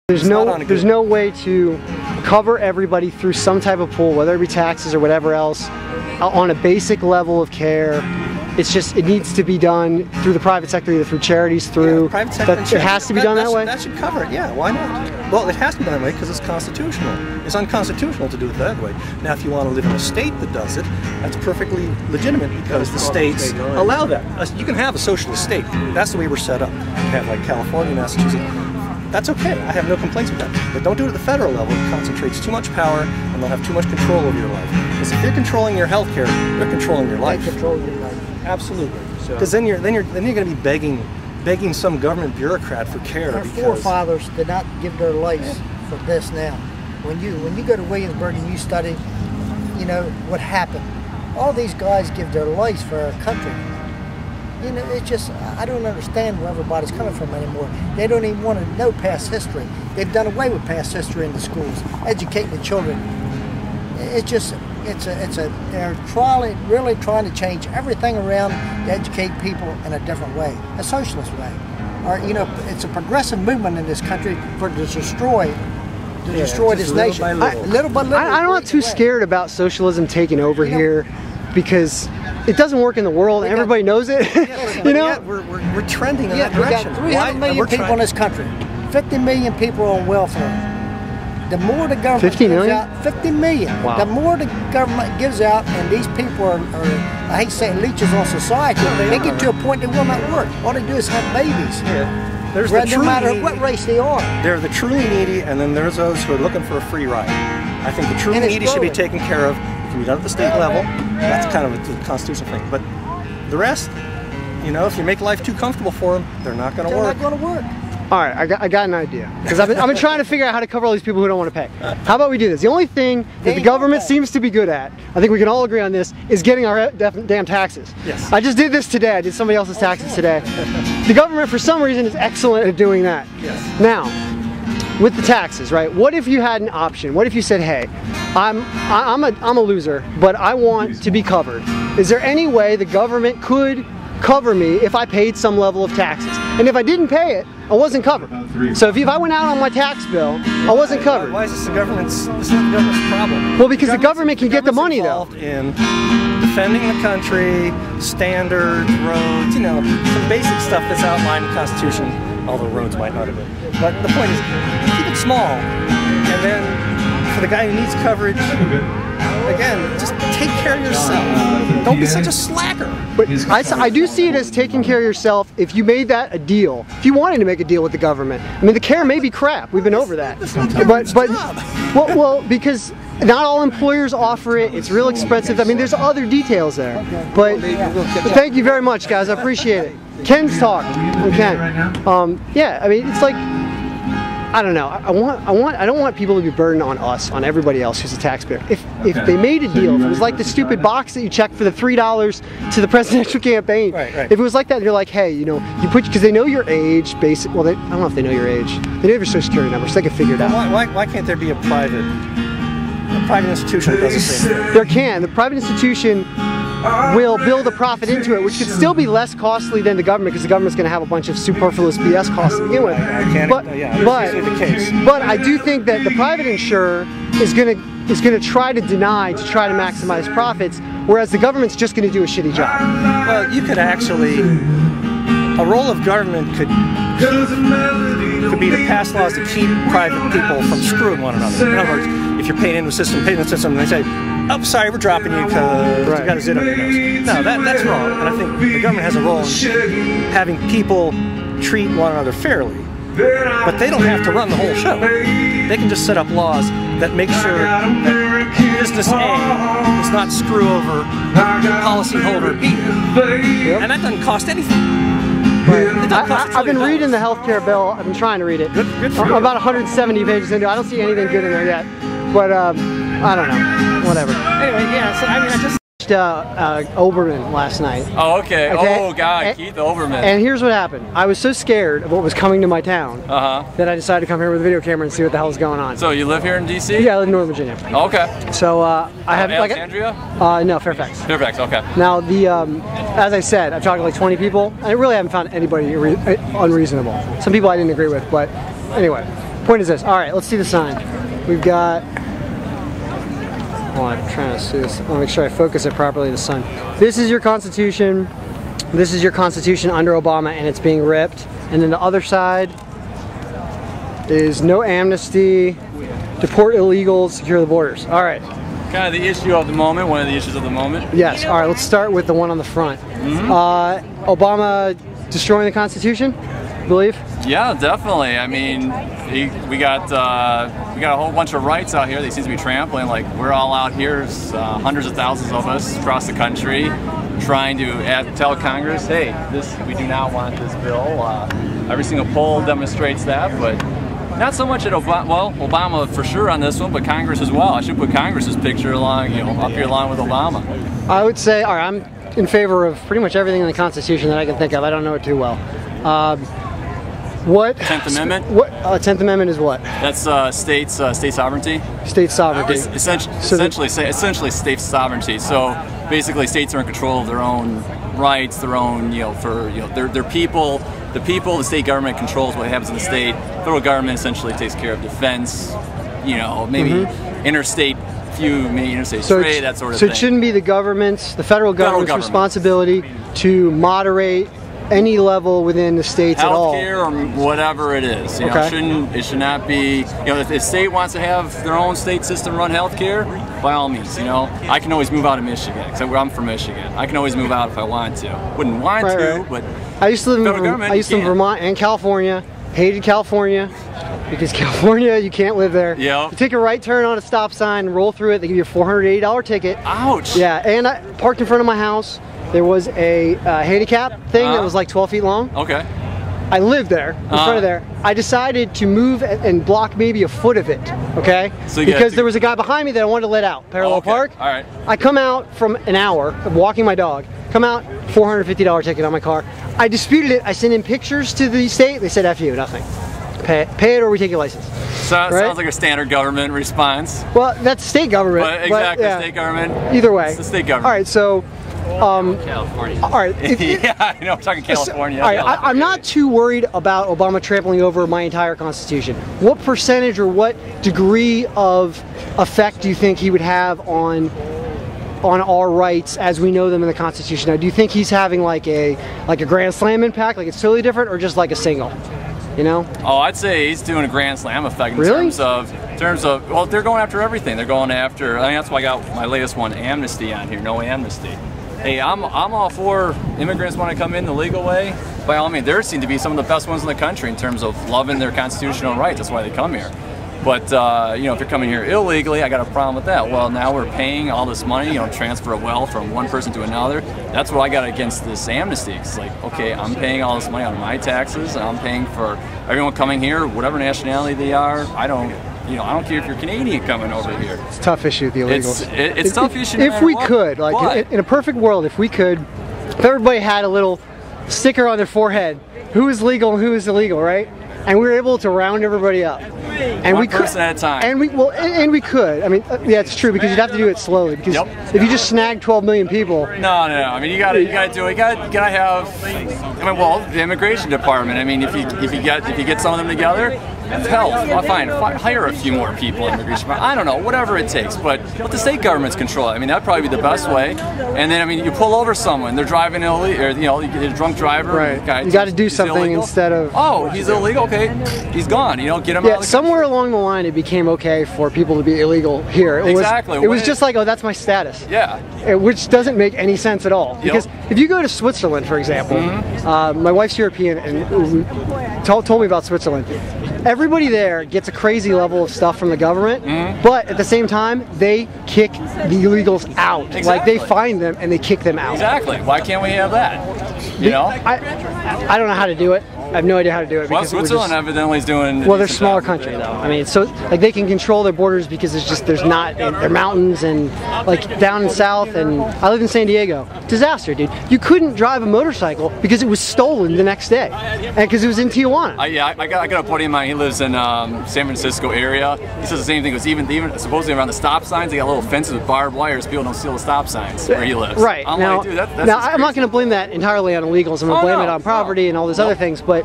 There's no way to cover everybody through some type of pool, whether it be taxes or whatever else, on a basic level of care. It's just, it needs to be done through the private sector, either through charities, through, private sector it has to be done that way? That should cover it, yeah, why not? Well, it has to be done that way because it's constitutional. It's unconstitutional to do it that way. Now, if you want to live in a state that does it, that's perfectly legitimate because the states allow that. You can have a socialist state. That's the way we're set up. You have like California, Massachusetts. That's okay. I have no complaints with that. But don't do it at the federal level. It concentrates too much power and they'll have too much control over your life. Because if they're controlling your health care, they're controlling your life. They control your life. Absolutely. Because then you're going to be begging some government bureaucrat for care. Our forefathers did not give their lives for this now. When you go to Williamsburg and you study, you know, what happened. All these guys give their lives for our country. You know, it's just, I don't understand where everybody's coming from anymore. They don't even want to know past history. They've done away with past history in the schools, educating the children. It's just, they're really trying to change everything around to educate people in a different way, a socialist way. Or, you know, it's a progressive movement in this country to destroy this nation. Little by little. I'm not too scared about socialism taking over here, because it doesn't work in the world and everybody knows it. You know, we're trending in that direction. We got 300 million people in this country. 50 million people on welfare. The more the government 50 million? gives out, 50 million. Wow. The more the government gives out, and these people are I hate to say leeches on society, they get to a point they will not work. All they do is have babies. Yeah. There's no matter what race they are. They're the truly needy, and then there's those who are looking for a free ride. I think the truly needy should be taken care of. It can be done at the state level. That's kind of a constitutional thing. But the rest, you know, if you make life too comfortable for them, they're not going to work. They're not going to work. All right, I got an idea, because I've been trying to figure out how to cover all these people who don't want to pay. How about we do this? The only thing that the government seems to be good at, I think we can all agree on this, is getting our damn taxes. Yes. I just did this today. I did somebody else's taxes today. The government, for some reason, is excellent at doing that. Yes. Now, with the taxes, right? What if you had an option? What if you said, hey, I'm a loser, but I want to be covered. Is there any way the government could cover me if I paid some level of taxes? And if I didn't pay it, I wasn't covered. So if I went out on my tax bill, I wasn't covered. Why is this the government's problem? Well, because the government can get the money, though. In defending the country, standards, roads, you know, some basic stuff that's outlined in the Constitution, although roads might not have been. But the point is, keep it small, and then for the guy who needs coverage, again, just take care of yourself. Don't be such a slacker. But I do see it as taking care of yourself if you made that a deal. If you wanted to make a deal with the government. I mean, the care may be crap. We've been over that. Well, because not all employers offer it. It's real expensive. I mean, there's other details there. But thank you very much, guys. I appreciate it. Ken's talking. Ken. Yeah, I mean, it's like, I don't know. I don't want people to be burdened on us, on everybody else who's a taxpayer. If they made a deal, if it was like the stupid box that you check for the $3 to the presidential campaign. Right. If it was like that, and you're like, hey, you know, you put, because they know your age, basic. Well, I don't know if they know your age. They know your social security number, so they can figure it out. Why can't there be a private institution that does the same thing? There can. The private institution will build a profit into it, which could still be less costly than the government, because the government's going to have a bunch of superfluous BS costs to begin with. But I do think that the private insurer is going to try to deny to try to maximize profits, whereas the government's just going to do a shitty job. Well, you could actually, a role of government could be to pass laws to keep private people from screwing one another. In other words, if you're paying into the system, and they say, oh, sorry, we're dropping you because you got a zit on your nose. No, that's wrong. And I think the government has a role in having people treat one another fairly. But they don't have to run the whole show. They can just set up laws that make sure that business A does not screw over policyholder B. And that doesn't cost anything. I've been reading the healthcare bill. I've been trying to read it. Good for I'm you. about 170 pages into it. I don't see anything good in there yet. But I don't know. Whatever. Anyway, yeah. So I mean, I just watched Olbermann last night. Oh, okay. Oh, God, Keith Olbermann. And here's what happened. I was so scared of what was coming to my town that I decided to come here with a video camera and see what the hell is going on. So you live here in D.C.? Yeah, I live in Northern Virginia. Okay. So I have Alexandria? No, Fairfax. Fairfax, okay. Now as I said, I've talked to like 20 people. I really haven't found anybody unreasonable. Some people I didn't agree with, but anyway. point is this. All right, let's see the sign. We've got. Hold on, I'm trying to see this. I want to make sure I focus it properly. The sun. This is your Constitution. This is your Constitution under Obama, and it's being ripped. And then the other side is no amnesty, deport illegals, secure the borders. All right. Kind of the issue of the moment, one of the issues of the moment. Yes. All right. Let's start with the one on the front. Obama destroying the Constitution, I believe. Yeah, definitely. I mean, we got a whole bunch of rights out here. They seem to be trampling. Like we're all out here, hundreds of thousands of us across the country, trying to tell Congress, hey, we do not want this bill. Every single poll demonstrates that, but not so much at Obama. Well, Obama for sure on this one, but Congress as well. I should put Congress's picture along, up here along with Obama. I would say, all right, I'm in favor of pretty much everything in the Constitution that I can think of. I don't know it too well. What 10th Amendment? What 10th Amendment is what? That's state sovereignty. State sovereignty. Essentially state sovereignty. So basically, states are in control of their own rights, their own, their people. The people, the state government controls what happens in the state. Federal government essentially takes care of defense. Maybe interstate trade, that sort of thing. So it shouldn't be the federal government's responsibility to moderate any level within the states at all. Healthcare or whatever it is. It should not be. If the state wants to have their own state system run healthcare, by all means. I can always move out of Michigan because I'm from Michigan. I can always move out if I want to. Wouldn't want to, but I used to live in Vermont and California. Hated California because California, you can't live there. Yeah. You take a right turn on a stop sign, roll through it. They give you a $480 ticket. Ouch. Yeah, and I parked in front of my house. There was a handicap thing that was like 12 feet long. Okay. I lived there, in front of there. I decided to move and block maybe a foot of it, okay? So because there was a guy behind me that I wanted to let out, parallel park. All right. I come out from an hour of walking my dog, come out, $450 ticket on my car. I disputed it, I sent in pictures to the state, they said F you, nothing. Pay it or we take your license. Sounds like a standard government response. Well, that's state government. But exactly, yeah. State government. Either way. It's the state government. All right, so California. All right. Yeah, I know. I'm talking California. All right, I'm not too worried about Obama trampling over my entire Constitution. What percentage or what degree of effect do you think he would have on our rights as we know them in the Constitution? Now, do you think he's having like a grand slam impact, like it's totally different, or just like a single? Oh, I'd say he's doing a grand slam effect in terms of well, they're going after everything. They're going after. I mean, that's why I got my latest one, amnesty, on here. No amnesty. Hey, I'm all for immigrants want to come in the legal way. By all means, there seem to be some of the best ones in the country in terms of loving their constitutional rights. That's why they come here. But if you're coming here illegally, I got a problem with that. Well, now we're paying all this money, transfer of wealth from one person to another. That's what I got against this amnesty. It's like, okay, I'm paying all this money on my taxes, and I'm paying for everyone coming here, whatever nationality they are. I don't care if you're Canadian coming over here. It's a tough issue with the illegals. It's a tough issue. If we could, like in a perfect world, if everybody had a little sticker on their forehead, who is legal and who is illegal, right? And we were able to round everybody up. And one person at a time. And we could. I mean, yeah, it's true because you'd have to do it slowly. Because if you just snag 12 million people. No. I mean, you gotta do it. You gotta have. I mean, well, the immigration department. I mean, if you get some of them together, hell, fine. Hire a few more people in the immigration department. I don't know, whatever it takes. But let the state governments control it. I mean, that'd probably be the best way. And then, I mean, you pull over someone, they're driving illegally, or you get a drunk driver. Right. You got to do something illegal. Instead of. Oh, he's illegal. Okay, he's gone. Get him out of the country. Somewhere along the line, it became okay for people to be illegal here. It was just like, oh, that's my status. Yeah. Which doesn't make any sense at all. Because if you go to Switzerland, for example, my wife's European and told me about Switzerland. Everybody there gets a crazy level of stuff from the government, but at the same time, they kick the illegals out. Exactly. Like they find them and they kick them out. Exactly. Why can't we have that? I don't know how to do it. I have no idea how to do it. Well, Switzerland evidently is doing. Well, they're a smaller country though. I mean, so like they can control their borders because there's mountains and like down in south. And I live in San Diego. Disaster, dude. You couldn't drive a motorcycle because it was stolen the next day, and because it was in Tijuana. I got a buddy of mine. He lives in San Francisco area. He says the same thing. Because even supposedly around the stop signs, they got little fences with barbed wires. People don't steal the stop signs where he lives. Right. I'm now, like, dude, that's I'm not going to blame that entirely on illegals. I'm going to blame it on poverty and all those other things. But